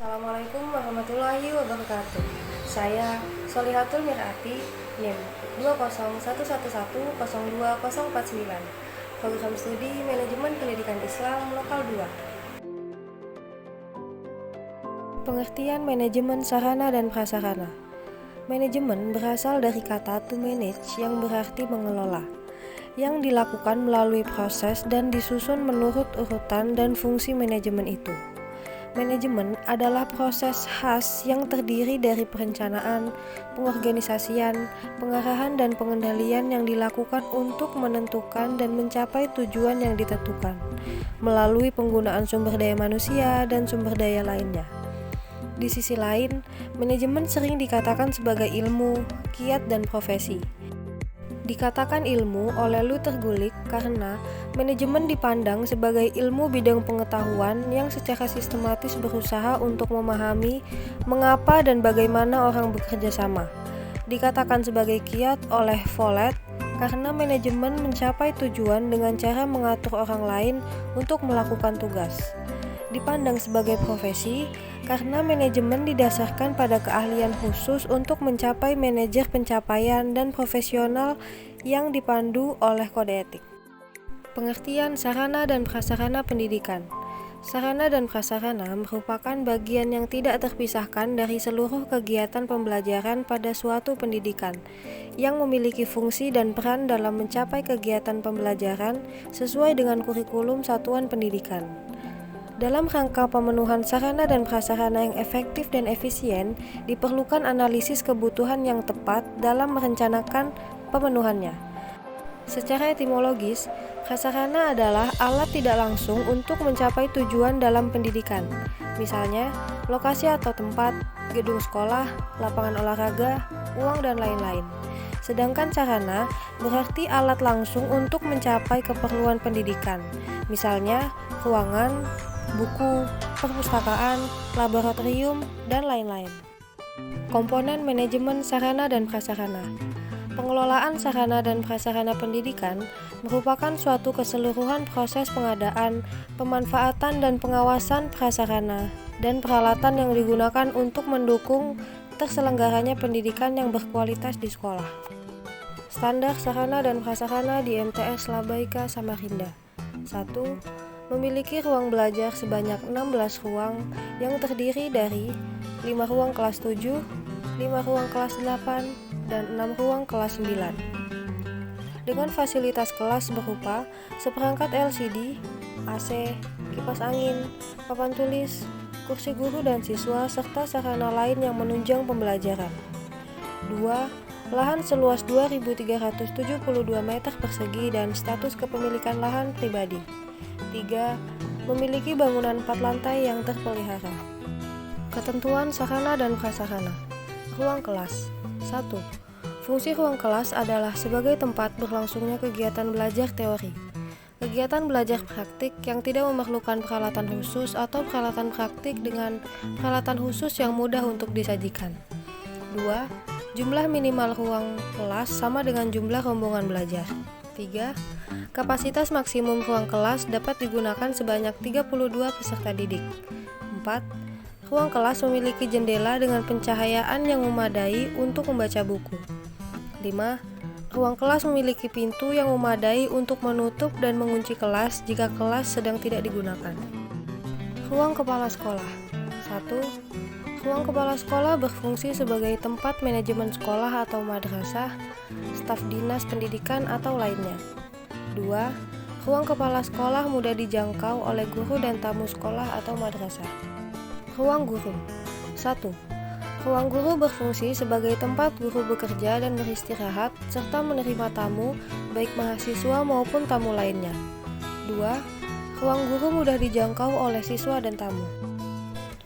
Assalamualaikum warahmatullahi wabarakatuh. Saya Solihatul Mirati, NIM 20111020049, Program Studi Manajemen Pendidikan Islam Lokal 2. Pengertian manajemen sarana dan prasarana. Manajemen berasal dari kata to manage yang berarti mengelola, yang dilakukan melalui proses dan disusun menurut urutan dan fungsi manajemen itu. Manajemen adalah proses khas yang terdiri dari perencanaan, pengorganisasian, pengarahan dan pengendalian yang dilakukan untuk menentukan dan mencapai tujuan yang ditentukan melalui penggunaan sumber daya manusia dan sumber daya lainnya. Di sisi lain, manajemen sering dikatakan sebagai ilmu, kiat dan profesi. Dikatakan ilmu oleh Luther Gulick karena manajemen dipandang sebagai ilmu bidang pengetahuan yang secara sistematis berusaha untuk memahami mengapa dan bagaimana orang bekerja sama. Dikatakan sebagai kiat oleh Follett karena manajemen mencapai tujuan dengan cara mengatur orang lain untuk melakukan tugas. Dipandang sebagai profesi karena manajemen didasarkan pada keahlian khusus untuk mencapai manajer pencapaian dan profesional yang dipandu oleh kode etik. Pengertian sarana dan prasarana pendidikan. Sarana dan prasarana merupakan bagian yang tidak terpisahkan dari seluruh kegiatan pembelajaran pada suatu pendidikan, yang memiliki fungsi dan peran dalam mencapai kegiatan pembelajaran sesuai dengan kurikulum satuan pendidikan. Dalam rangka pemenuhan sarana dan prasarana yang efektif dan efisien, diperlukan analisis kebutuhan yang tepat dalam merencanakan pemenuhannya. Secara etimologis, prasarana adalah alat tidak langsung untuk mencapai tujuan dalam pendidikan. Misalnya, lokasi atau tempat, gedung sekolah, lapangan olahraga, uang, dan lain-lain. Sedangkan sarana berarti alat langsung untuk mencapai keperluan pendidikan. Misalnya, ruangan, buku, perpustakaan, laboratorium, dan lain-lain. Komponen manajemen sarana dan prasarana. Pengelolaan sarana dan prasarana pendidikan merupakan suatu keseluruhan proses pengadaan, pemanfaatan dan pengawasan prasarana dan peralatan yang digunakan untuk mendukung terselenggaranya pendidikan yang berkualitas di sekolah. Standar sarana dan prasarana di MTS Labaika Samarinda. 1. Memiliki ruang belajar sebanyak 16 ruang yang terdiri dari 5 ruang kelas 7, 5 ruang kelas 8, dan 6 ruang kelas 9. Dengan fasilitas kelas berupa seperangkat LCD, AC, kipas angin, papan tulis, kursi guru dan siswa, serta sarana lain yang menunjang pembelajaran. 2. Lahan seluas 2.372 meter persegi dan status kepemilikan lahan pribadi. 3. Memiliki bangunan 4 lantai yang terpelihara. Ketentuan sarana dan prasarana. Ruang kelas. 1. Fungsi ruang kelas adalah sebagai tempat berlangsungnya kegiatan belajar teori. Kegiatan belajar praktik yang tidak memerlukan peralatan khusus atau peralatan praktik dengan peralatan khusus yang mudah untuk disajikan. 2. Jumlah minimal ruang kelas sama dengan jumlah rombongan belajar. 3. Kapasitas maksimum ruang kelas dapat digunakan sebanyak 32 peserta didik. 4. Ruang kelas memiliki jendela dengan pencahayaan yang memadai untuk membaca buku. 5. Ruang kelas memiliki pintu yang memadai untuk menutup dan mengunci kelas jika kelas sedang tidak digunakan. Ruang kepala sekolah. 1. Ruang kepala sekolah berfungsi sebagai tempat manajemen sekolah atau madrasah, staf dinas pendidikan atau lainnya. 2. Ruang kepala sekolah mudah dijangkau oleh guru dan tamu sekolah atau madrasah. Ruang guru. 1. Ruang guru berfungsi sebagai tempat guru bekerja dan beristirahat serta menerima tamu, baik mahasiswa maupun tamu lainnya. 2. Ruang guru mudah dijangkau oleh siswa dan tamu.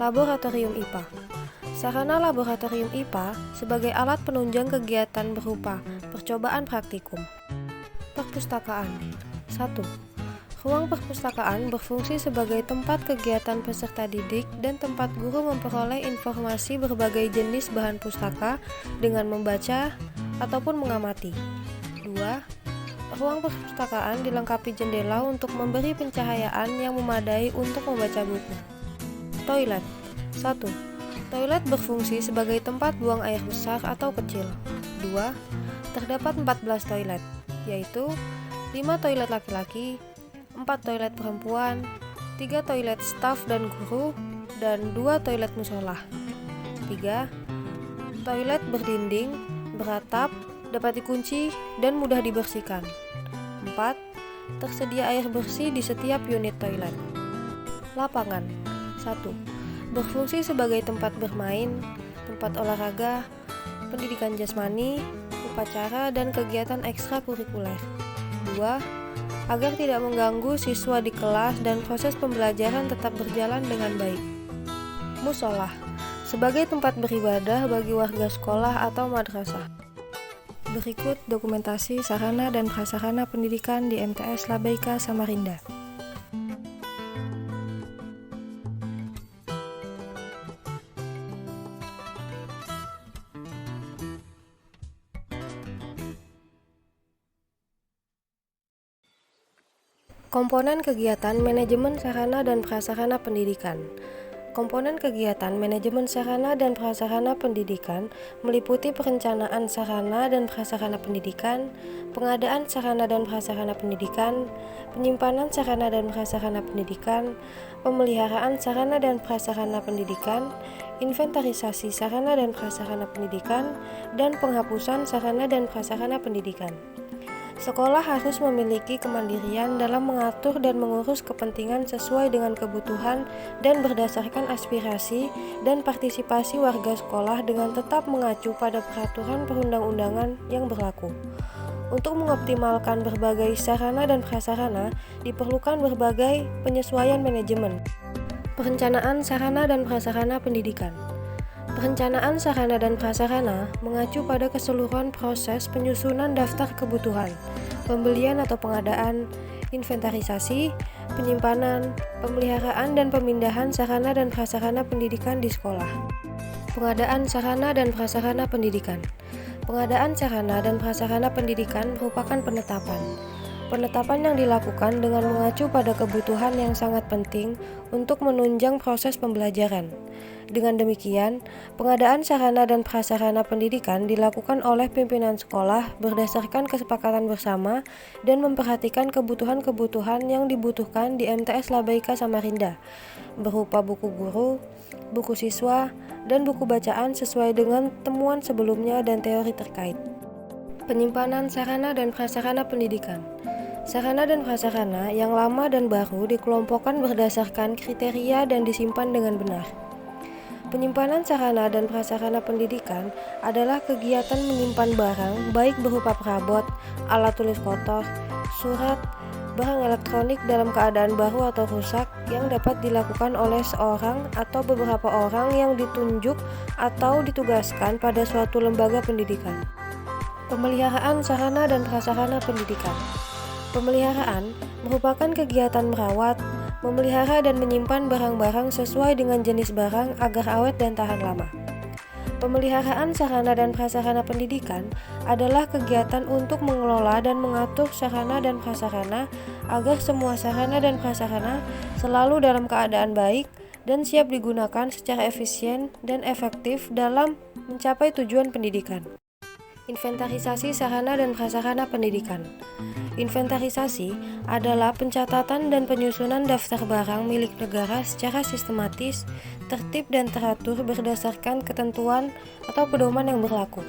Laboratorium IPA. Sarana laboratorium IPA sebagai alat penunjang kegiatan berupa percobaan praktikum. Perpustakaan. 1. Ruang perpustakaan berfungsi sebagai tempat kegiatan peserta didik dan tempat guru memperoleh informasi berbagai jenis bahan pustaka dengan membaca ataupun mengamati. 2. Ruang perpustakaan dilengkapi jendela untuk memberi pencahayaan yang memadai untuk membaca buku. Toilet. 1. Toilet berfungsi sebagai tempat buang air besar atau kecil. 2. Terdapat 14 toilet, yaitu 5 toilet laki-laki, 4 toilet perempuan, 3 toilet staf dan guru, dan 2 toilet musola. 3. Toilet berdinding, beratap, dapat dikunci, dan mudah dibersihkan. 4. Tersedia air bersih di setiap unit toilet. Lapangan. 1. Berfungsi sebagai tempat bermain, tempat olahraga, pendidikan jasmani, upacara, dan kegiatan ekstrakurikuler. 2. Agar tidak mengganggu siswa di kelas dan proses pembelajaran tetap berjalan dengan baik. Musola. Sebagai tempat beribadah bagi warga sekolah atau madrasah. Berikut dokumentasi sarana dan prasarana pendidikan di MTS Labaika Samarinda. Komponen kegiatan manajemen sarana dan prasarana pendidikan. Komponen kegiatan manajemen sarana dan prasarana pendidikan meliputi perencanaan sarana dan prasarana pendidikan, pengadaan sarana dan prasarana pendidikan, penyimpanan sarana dan prasarana pendidikan, pemeliharaan sarana dan prasarana pendidikan, inventarisasi sarana dan prasarana pendidikan, dan penghapusan sarana dan prasarana pendidikan. Sekolah harus memiliki kemandirian dalam mengatur dan mengurus kepentingan sesuai dengan kebutuhan dan berdasarkan aspirasi dan partisipasi warga sekolah dengan tetap mengacu pada peraturan perundang-undangan yang berlaku. Untuk mengoptimalkan berbagai sarana dan prasarana, diperlukan berbagai penyesuaian manajemen. Perencanaan sarana dan prasarana pendidikan. Perencanaan sarana dan prasarana mengacu pada keseluruhan proses penyusunan daftar kebutuhan, pembelian atau pengadaan, inventarisasi, penyimpanan, pemeliharaan dan pemindahan sarana dan prasarana pendidikan di sekolah. Pengadaan sarana dan prasarana pendidikan. Pengadaan sarana dan prasarana pendidikan merupakan penetapan. Penetapan yang dilakukan dengan mengacu pada kebutuhan yang sangat penting untuk menunjang proses pembelajaran. Dengan demikian, pengadaan sarana dan prasarana pendidikan dilakukan oleh pimpinan sekolah berdasarkan kesepakatan bersama dan memperhatikan kebutuhan-kebutuhan yang dibutuhkan di MTS Labaika Samarinda, berupa buku guru, buku siswa, dan buku bacaan sesuai dengan temuan sebelumnya dan teori terkait. Penyimpanan sarana dan prasarana pendidikan. Sarana dan prasarana yang lama dan baru dikelompokkan berdasarkan kriteria dan disimpan dengan benar. Penyimpanan sarana dan prasarana pendidikan adalah kegiatan menyimpan barang baik berupa perabot, alat tulis kotor, surat, barang elektronik dalam keadaan baru atau rusak yang dapat dilakukan oleh seorang atau beberapa orang yang ditunjuk atau ditugaskan pada suatu lembaga pendidikan. Pemeliharaan sarana dan prasarana pendidikan. Pemeliharaan merupakan kegiatan merawat, memelihara dan menyimpan barang-barang sesuai dengan jenis barang agar awet dan tahan lama. Pemeliharaan sarana dan prasarana pendidikan adalah kegiatan untuk mengelola dan mengatur sarana dan prasarana agar semua sarana dan prasarana selalu dalam keadaan baik dan siap digunakan secara efisien dan efektif dalam mencapai tujuan pendidikan. Inventarisasi sarana dan prasarana pendidikan. Inventarisasi adalah pencatatan dan penyusunan daftar barang milik negara secara sistematis, tertib dan teratur berdasarkan ketentuan atau pedoman yang berlaku.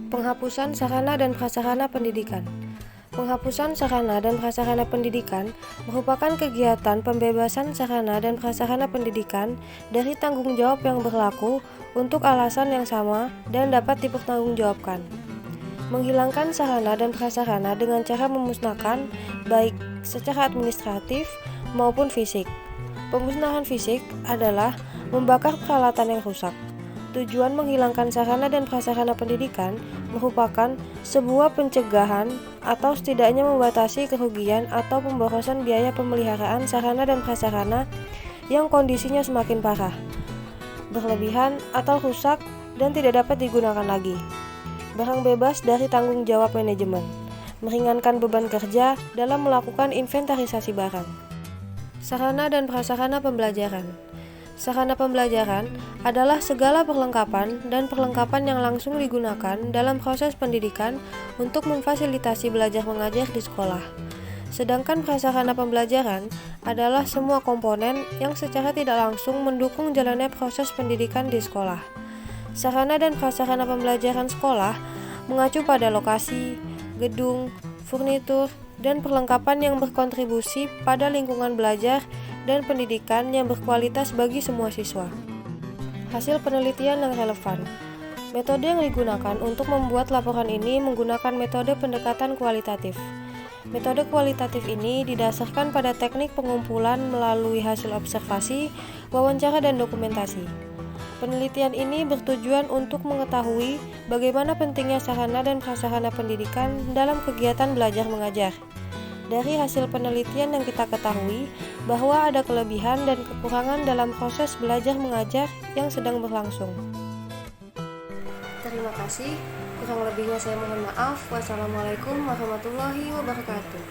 Penghapusan sarana dan prasarana pendidikan. Penghapusan sarana dan prasarana pendidikan merupakan kegiatan pembebasan sarana dan prasarana pendidikan dari tanggung jawab yang berlaku untuk alasan yang sama dan dapat dipertanggungjawabkan. Menghilangkan sarana dan prasarana dengan cara memusnahkan baik secara administratif maupun fisik. Pemusnahan fisik adalah membakar peralatan yang rusak. Tujuan menghilangkan sarana dan prasarana pendidikan merupakan sebuah pencegahan atau setidaknya membatasi kerugian atau pemborosan biaya pemeliharaan sarana dan prasarana yang kondisinya semakin parah, berlebihan atau rusak dan tidak dapat digunakan lagi. Barang bebas dari tanggung jawab manajemen, meringankan beban kerja dalam melakukan inventarisasi barang. Sarana dan prasarana pembelajaran. Sarana pembelajaran adalah segala perlengkapan dan perlengkapan yang langsung digunakan dalam proses pendidikan untuk memfasilitasi belajar mengajar di sekolah. Sedangkan prasarana pembelajaran adalah semua komponen yang secara tidak langsung mendukung jalannya proses pendidikan di sekolah. Sarana dan prasarana pembelajaran sekolah mengacu pada lokasi, gedung, furnitur, dan perlengkapan yang berkontribusi pada lingkungan belajar dan pendidikan yang berkualitas bagi semua siswa. Hasil penelitian yang relevan. Metode yang digunakan untuk membuat laporan ini menggunakan metode pendekatan kualitatif. Metode kualitatif ini didasarkan pada teknik pengumpulan melalui hasil observasi, wawancara, dan dokumentasi. Penelitian ini bertujuan untuk mengetahui bagaimana pentingnya sarana dan prasarana pendidikan dalam kegiatan belajar mengajar. Dari hasil penelitian yang kita ketahui bahwa ada kelebihan dan kekurangan dalam proses belajar mengajar yang sedang berlangsung. Terima kasih. Kurang lebihnya saya mohon maaf. Wassalamualaikum warahmatullahi wabarakatuh.